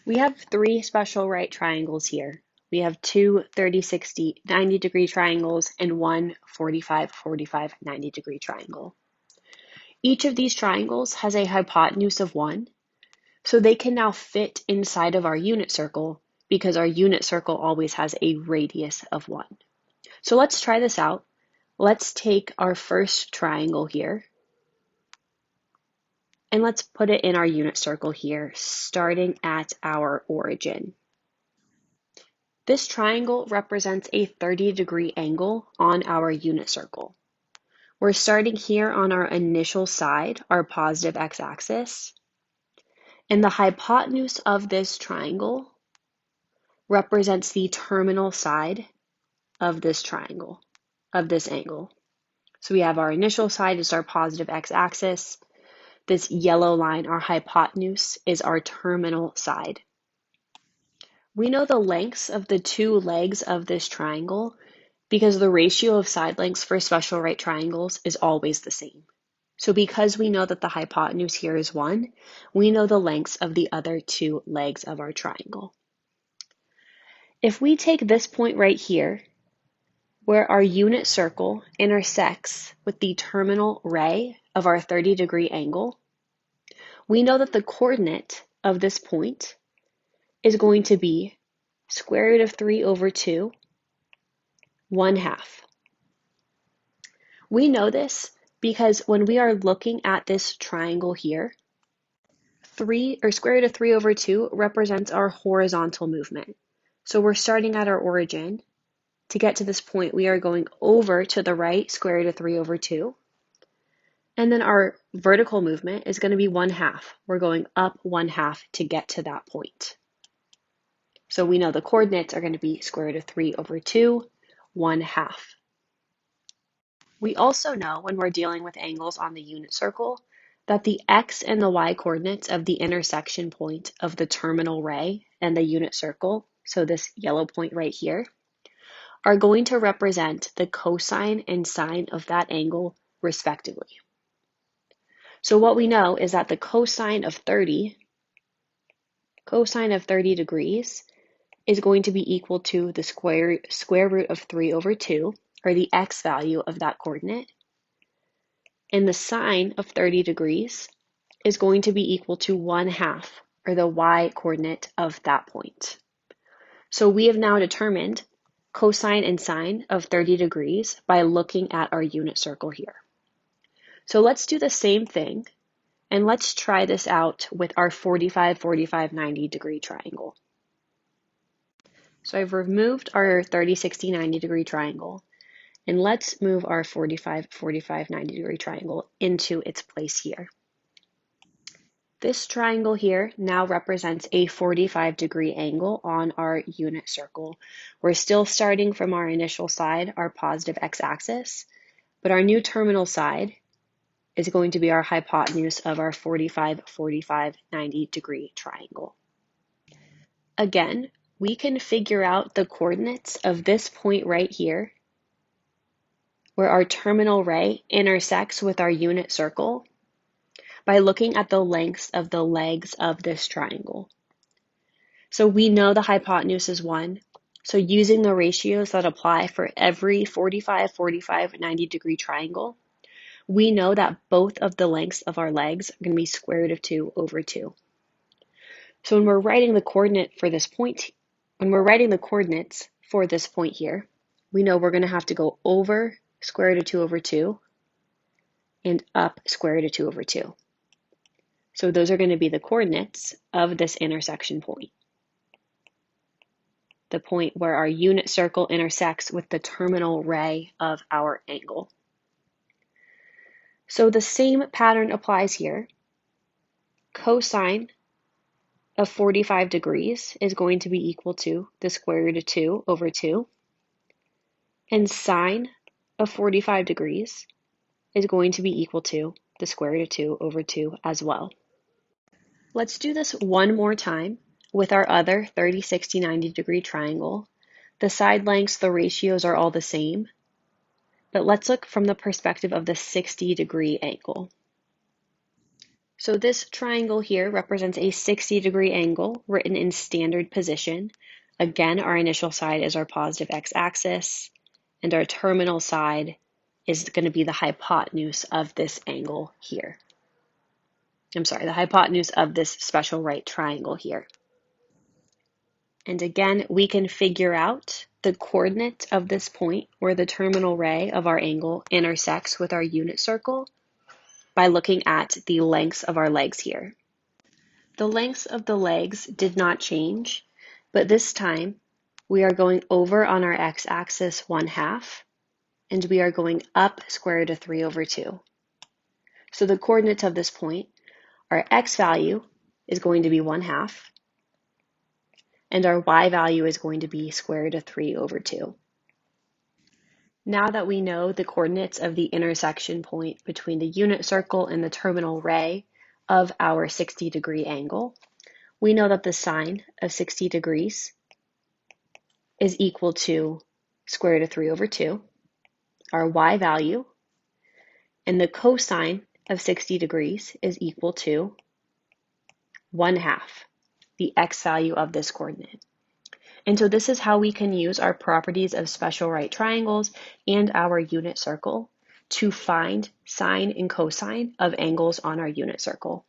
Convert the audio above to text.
We have three special right triangles here. We have two 30, 60, 90-degree triangles and one 45, 45, 90-degree triangle. Each of these triangles has a hypotenuse of 1, so they can now fit inside of our unit circle because our unit circle always has a radius of 1. So let's try this out. Let's take our first triangle here, and let's put it in our unit circle here, starting at our origin. This triangle represents a 30-degree angle on our unit circle. We're starting here on our initial side, our positive x-axis, and the hypotenuse of this triangle represents the terminal side of this triangle, of this angle. So we have our initial side is our positive x-axis. This yellow line, our hypotenuse, is our terminal side. We know the lengths of the two legs of this triangle because the ratio of side lengths for special right triangles is always the same. So because we know that the hypotenuse here is 1, we know the lengths of the other two legs of our triangle. If we take this point right here, where our unit circle intersects with the terminal ray of our 30-degree angle, we know that the coordinate of this point is going to be square root of 3 over 2, 1/2. We know this because when we are looking at this triangle here, 3 or square root of 3 over 2 represents our horizontal movement. So we're starting at our origin. To get to this point, we are going over to the right, square root of 3 over 2. And then our vertical movement is going to be 1/2. We're going up 1/2 to get to that point. So we know the coordinates are going to be square root of 3 over 2, 1/2. We also know when we're dealing with angles on the unit circle that the x and the y coordinates of the intersection point of the terminal ray and the unit circle, so this yellow point right here, are going to represent the cosine and sine of that angle respectively. So what we know is that the cosine of 30 degrees is going to be equal to the square root of 3 over 2, or the x value of that coordinate. And the sine of 30 degrees is going to be equal to 1/2, or the y coordinate of that point. So we have now determined cosine and sine of 30 degrees by looking at our unit circle here. So let's do the same thing, and let's try this out with our 45, 45, 90-degree triangle. So I've removed our 30, 60, 90-degree triangle, and let's move our 45, 45, 90-degree triangle into its place here. This triangle here now represents a 45-degree angle on our unit circle. We're still starting from our initial side, our positive x-axis, but our new terminal side is going to be our hypotenuse of our 45, 45, 90-degree triangle. Again, we can figure out the coordinates of this point right here, where our terminal ray intersects with our unit circle, by looking at the lengths of the legs of this triangle. So we know the hypotenuse is 1. So using the ratios that apply for every 45, 45, 90-degree triangle, we know that both of the lengths of our legs are going to be square root of 2 over 2. So when we're writing the coordinate for this point, when we're writing the coordinates for this point here, we know we're going to have to go over square root of 2 over 2 and up square root of 2 over 2. So those are going to be the coordinates of this intersection point, the point where our unit circle intersects with the terminal ray of our angle. So the same pattern applies here. Cosine of 45 degrees is going to be equal to the square root of 2 over 2. And sine of 45 degrees is going to be equal to the square root of 2 over 2 as well. Let's do this one more time with our other 30, 60, 90-degree triangle. The side lengths, the ratios are all the same, but let's look from the perspective of the 60-degree angle. So this triangle here represents a 60-degree angle written in standard position. Again, our initial side is our positive x-axis, and our terminal side is going to be the hypotenuse of this angle here. I'm sorry, the hypotenuse of this special right triangle here. And again, we can figure out the coordinate of this point where the terminal ray of our angle intersects with our unit circle by looking at the lengths of our legs here. The lengths of the legs did not change, but this time we are going over on our x-axis 1/2, and we are going up square root of 3 over 2. So the coordinates of this point, our x value is going to be 1/2, and our y value is going to be square root of 3 over 2. Now that we know the coordinates of the intersection point between the unit circle and the terminal ray of our 60-degree angle, we know that the sine of 60 degrees is equal to square root of 3 over 2, our y value, and the cosine of 60 degrees is equal to 1/2, the x value of this coordinate. And so this is how we can use our properties of special right triangles and our unit circle to find sine and cosine of angles on our unit circle.